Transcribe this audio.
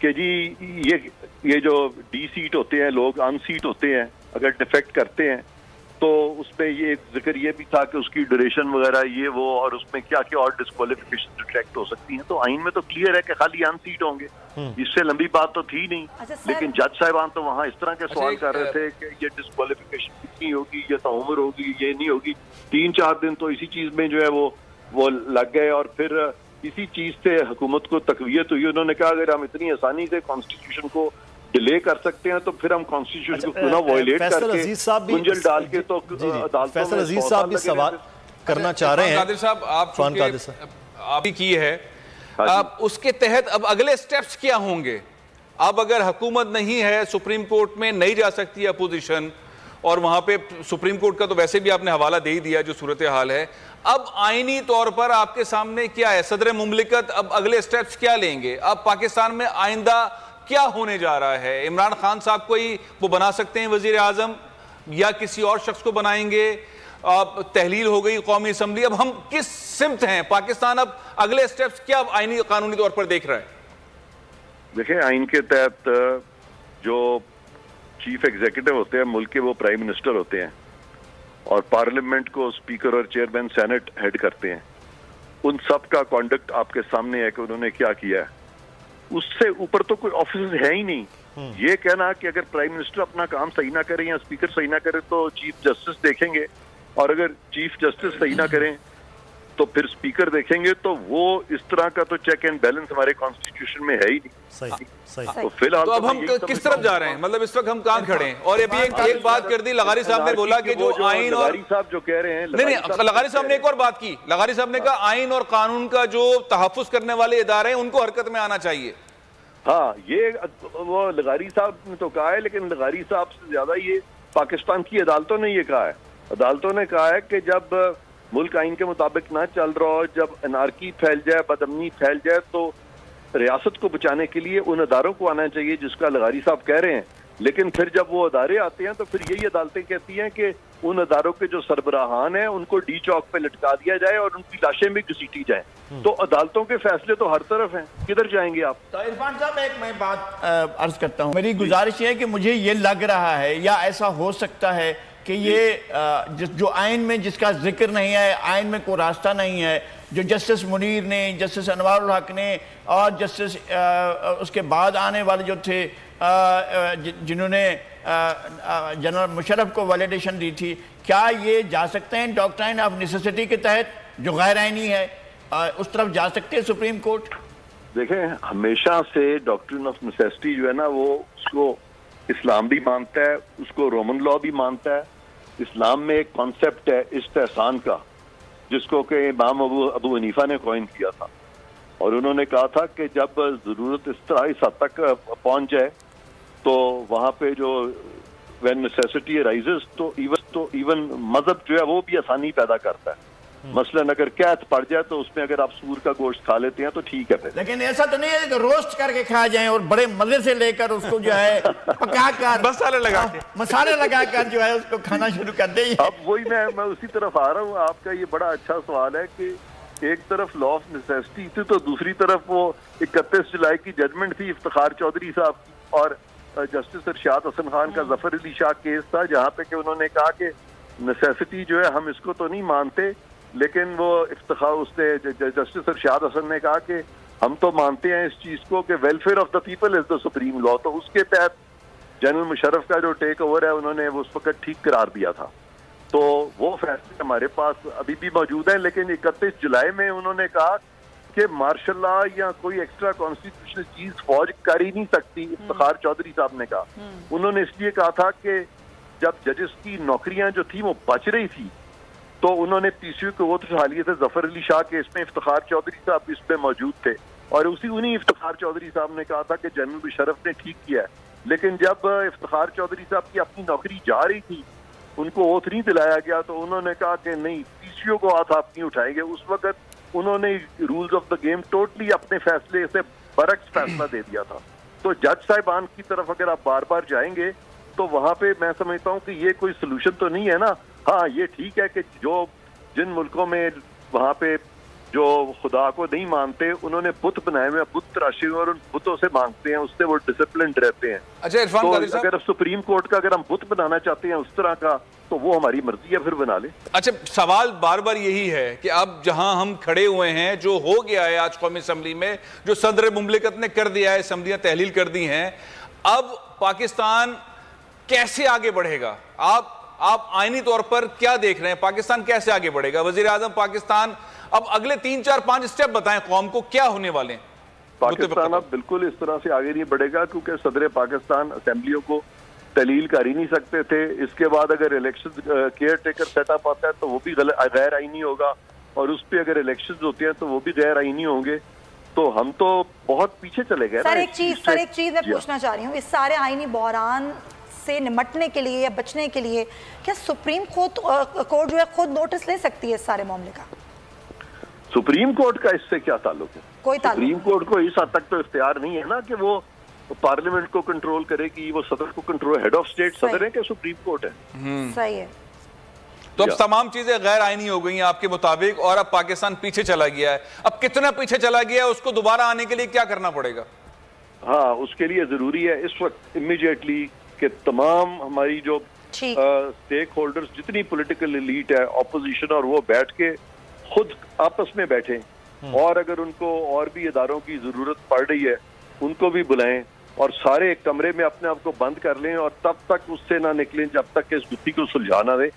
کہ جی یہ جو ڈی سیٹ ہوتے ہیں لوگ ان سیٹ ہوتے ہیں اگر ڈیفیکٹ کرتے ہیں تو اس میں یہ ذکر یہ بھی تھا کہ اس کی ڈیوریشن وغیرہ یہ وہ اور اس میں کیا کیا اور ڈسکوالیفیکیشن ڈیٹیکٹ ہو سکتی ہیں. تو آئین میں تو کلیئر ہے کہ خالی ان سیٹ ہوں گے, اس سے لمبی بات تو تھی نہیں. لیکن جج صاحبان تو وہاں اس طرح کے سوال کر رہے تھے کہ یہ ڈسکوالیفیکیشن کتنی ہوگی, یہ تعمر ہوگی, یہ نہیں ہوگی. 3-4 دن تو اسی چیز میں جو ہے وہ لگ گئے اور پھر اسی چیز سے حکومت کو تقویت ہوئی. انہوں نے کہا اگر ہم اتنی آسانی سے کانسٹیٹیوشن کو ڈیلے کر سکتے ہیں تو پھر ہم کانسٹیٹیوشن کو نہ وائلیٹ کر کے گنجل ڈال کے تو فیصل عزیز صاحب بھی سوال کرنا چاہ رہے ہیں. قادر صاحب آپ بھی کی ہے, اس کے تحت اب اگلے سٹیپس کیا ہوں گے؟ اب اگر حکومت نہیں ہے, سپریم کورٹ میں نہیں جا سکتی اپوزیشن, اور وہاں پہ سپریم کورٹ کا تو ویسے بھی آپ نے حوالہ دے ہی دیا جو صورتحال ہے, اب آئینی طور پر آپ کے سامنے کیا ہے؟ صدر مملکت اب اگلے سٹیپس کیا لیں گے؟ اب پاکستان میں آئندہ کیا ہونے جا رہا ہے؟ عمران خان صاحب کو ہی وہ بنا سکتے ہیں وزیر اعظم, یا کسی اور شخص کو بنائیں گے؟ اب تحلیل ہو گئی قومی اسمبلی, اب ہم کس سمت ہیں؟ پاکستان اب اگلے سٹیپس کیا آئینی قانونی طور پر دیکھ رہا ہے؟ دیکھیں, آئین کے تحت جو چیف ایگزیکٹو ہوتے ہیں ملک کے وہ پرائم منسٹر ہوتے ہیں, اور پارلیمنٹ کو اسپیکر اور چیئرمین سینٹ ہیڈ کرتے ہیں. ان سب کا کانڈکٹ آپ کے سامنے ہے کہ انہوں نے کیا کیا ہے. اس سے اوپر تو کوئی آفیسز ہے ہی نہیں. یہ کہنا کہ اگر پرائم منسٹر اپنا کام صحیح نہ کریں یا اسپیکر صحیح نہ کرے تو چیف جسٹس دیکھیں گے, اور اگر چیف جسٹس صحیح نہ کریں تو پھر اسپیکر دیکھیں گے. تو وہ اس طرح کا تو چیک اینڈ بیلنس ہمارے کانسٹیٹیوشن میں ہے ہی نہیں. تو فی الحال تو اب ہم کس طرف جا رہے ہیں؟ مطلب اس وقت ہم کہاں کھڑے ہیں؟ اور ابھی ایک بات کر دی, لغاری صاحب نے بولا کہ جو آئین اور لغاری صاحب جو کہہ رہے ہیں, نہیں, لغاری صاحب نے ایک اور بات کی. لغاری صاحب نے کہا آئین اور قانون کا جو تحفظ کرنے والے ادارے ہیں ان کو حرکت میں آنا چاہیے. ہاں, یہ وہ لغاری صاحب نے تو کہا ہے, لیکن لغاری صاحب سے زیادہ یہ پاکستان کی عدالتوں نے یہ کہا ہے. عدالتوں نے کہا ہے کہ جب ملک آئین کے مطابق نہ چل رہا ہو, جب انارکی پھیل جائے, بدامنی پھیل جائے, تو ریاست کو بچانے کے لیے ان اداروں کو آنا چاہیے جس کا لغاری صاحب کہہ رہے ہیں. لیکن پھر جب وہ ادارے آتے ہیں تو پھر یہی عدالتیں کہتی ہیں کہ ان اداروں کے جو سربراہان ہیں ان کو ڈی چوک پہ لٹکا دیا جائے اور ان کی لاشیں بھی گھسیٹی جائیں. تو عدالتوں کے فیصلے تو ہر طرف ہیں, کدھر جائیں گے آپ؟ تو عرفان صاحب, ایک میں بات عرض کرتا ہوں. میری گزارش یہ ہے کہ مجھے یہ لگ رہا ہے یا ایسا ہو سکتا ہے کہ یہ جو آئین میں جس کا ذکر نہیں ہے, آئین میں کوئی راستہ نہیں ہے, جو جسٹس منیر نے, جسٹس انوار الحق نے اور جسٹس اس کے بعد آنے والے جو تھے جنہوں نے جنرل مشرف کو ویلیڈیشن دی تھی, کیا یہ جا سکتے ہیں ڈاکٹرائن آف نیسیسٹی کے تحت جو غیر آئینی ہے اس طرف جا سکتے ہیں سپریم کورٹ؟ دیکھیں, ہمیشہ سے ڈاکٹرائن آف نیسیسٹی جو ہے نا, وہ اس کو اسلام بھی مانتا ہے, اس کو رومن لا بھی مانتا ہے. اسلام میں ایک کانسیپٹ ہے استحسان کا, جس کو کہ امام ابو حنیفہ نے کوائن کیا تھا, اور انہوں نے کہا تھا کہ جب ضرورت اس طرح اس حد تک پہنچ جائے تو وہاں پہ جو when necessity arises تو ایون مذہب جو ہے وہ بھی آسانی پیدا کرتا ہے. مثلاً اگر قحط پڑ جائے تو اس میں اگر آپ سور کا گوشت کھا لیتے ہیں تو ٹھیک ہے. لیکن ایسا تو نہیں ہے کہ روسٹ کر کے کھا جائیں اور بڑے مزے سے لے کر اس کو جو ہے پکا کر مسالے لگا کر جو ہے اس کو کھانا شروع کر دیں. اب وہی میں اسی طرف آ رہا ہوں. آپ کا یہ بڑا اچھا سوال ہے کہ ایک طرف لا آف نیسیسٹی تھی تو دوسری طرف وہ 31 جولائی کی ججمنٹ تھی افتخار چودھری صاحب کی, اور جسٹس ارشاد حسن خان کا ظفر علی شاہ کیس تھا, جہاں پہ کہ انہوں نے کہا کہ نیسیسٹی جو ہے ہم اس کو تو نہیں مانتے, لیکن وہ جسٹس ارشاد حسن نے کہا کہ ہم تو مانتے ہیں اس چیز کو کہ welfare of the people is the supreme law. تو اس کے تحت جنرل مشرف کا جو ٹیک اوور ہے انہوں نے وہ اس وقت ٹھیک قرار دیا تھا. تو وہ فیصلے ہمارے پاس ابھی بھی موجود ہیں, لیکن 31 جولائی میں انہوں نے کہا کہ مارشل لا یا کوئی ایکسٹرا کانسٹیٹیوشنل چیز فوج کر ہی نہیں سکتی. افتخار چودھری صاحب نے کہا, انہوں نے اس لیے کہا تھا کہ جب ججز کی نوکریاں جو تھیں وہ بچ رہی تھی تو انہوں نے پی سی یو کو اٹھا لیے تھے. ظفر علی شاہ کے اس میں افتخار چودھری صاحب اس میں موجود تھے, اور انہی افتخار چودھری صاحب نے کہا تھا کہ جنرل مشرف نے ٹھیک کیا ہے. لیکن جب افتخار چودھری صاحب کی اپنی نوکری جا رہی تھی, ان کو اوتھ نہیں دلایا گیا, تو انہوں نے کہا کہ نہیں, پی سی یو کو ہاتھ آپ نہیں اٹھائیں گے. اس وقت انہوں نے rules of the game totally اپنے فیصلے سے برعکس فیصلہ دے دیا تھا. تو جج صاحبان کی طرف اگر آپ بار بار جائیں گے تو وہاں پہ میں سمجھتا ہوں کہ یہ کوئی سلوشن تو نہیں ہے نا. ہاں, یہ ٹھیک ہے کہ جن ملکوں میں وہاں پہ جو خدا کو نہیں مانتے انہوں نے بت بنائے ہوئے، بت تراشے ہوئے اور ان بتوں سے مانگتے ہیں، اس سے وہ ڈسپلنڈ رہتے ہیں۔ اچھا عرفان قادری صاحب، اگر سپریم کورٹ کا اگر ہم بت بنانا چاہتے ہیں اس طرح کا تو وہ ہماری مرضی ہے، پھر بنا لیں۔ اچھا سوال بار بار یہی ہے کہ اب جہاں ہم کھڑے ہوئے ہیں، جو ہو گیا ہے آج قومی اسمبلی میں، جو صدر مملکت نے کر دیا ہے، اسمبلیاں تحلیل کر دی ہیں، اب پاکستان کیسے آگے بڑھے گا؟ آپ آئینی طور پر کیا دیکھ رہے ہیں؟ پاکستان کیسے آگے بڑھے گا؟ وزیر اعظم پاکستان اب اگلے 3 4 5 اسٹیپ بتائیں قوم کو، کیا ہونے والے ہیں؟ پاکستان اب بالکل اس طرح سے آگے نہیں بڑھے گا کیونکہ صدر پاکستان اسمبلیوں کو تحلیل کر ہی نہیں سکتے تھے۔ اس کے بعد اگر election caretaker set up آتا ہے تو وہ بھی غیر آئینی ہوگا، اور اس پہ اگر الیکشنز ہوتے ہیں تو وہ بھی غیر آئینی ہوں گے، تو ہم تو بہت پیچھے چلے گئے۔ سر ایک چیز میں پوچھنا چاہ رہی ہوں، اس سارے آئینی بحران سے نمٹنے کے لیے یا بچنے کے لیے کیا سپریم کورٹ جو ہے خود نوٹس لے سکتی ہے اس سارے معاملے کا؟ سپریم کورٹ کا اس سے کیا تعلق ہے؟ کوئی تعلق؟ سپریم کورٹ کو اس حد تک تو اختیار نہیں ہے نا کہ وہ پارلیمنٹ کو کنٹرول کرے کہ وہ صدر کو کنٹرول، ہیڈ آف سٹیٹ صدر ہے کہ سپریم کورٹ ہے؟ صحیح ہے۔ تو اب تمام چیزیں غیر آئینی ہو گئی ہیں آپ کے مطابق، اور اب پاکستان پیچھے چلا گیا ہے۔ اب کتنا پیچھے چلا گیا ہے، اس کو دوبارہ آنے کے لیے کیا کرنا پڑے گا؟ ہاں، اس کے لیے ضروری ہے اس وقت امیڈیٹلی کہ تمام ہماری جو سٹیک ہولڈرز، جتنی پولیٹیکل ایلیٹ ہے، اپوزیشن، اور وہ بیٹھ کے خود آپس میں بیٹھیں، اور اگر ان کو اور بھی اداروں کی ضرورت پڑ رہی ہے ان کو بھی بلائیں، اور سارے ایک کمرے میں اپنے آپ کو بند کر لیں، اور تب تک اس سے نہ نکلیں جب تک کہ اس گتھی کو سلجھا نہ دیں۔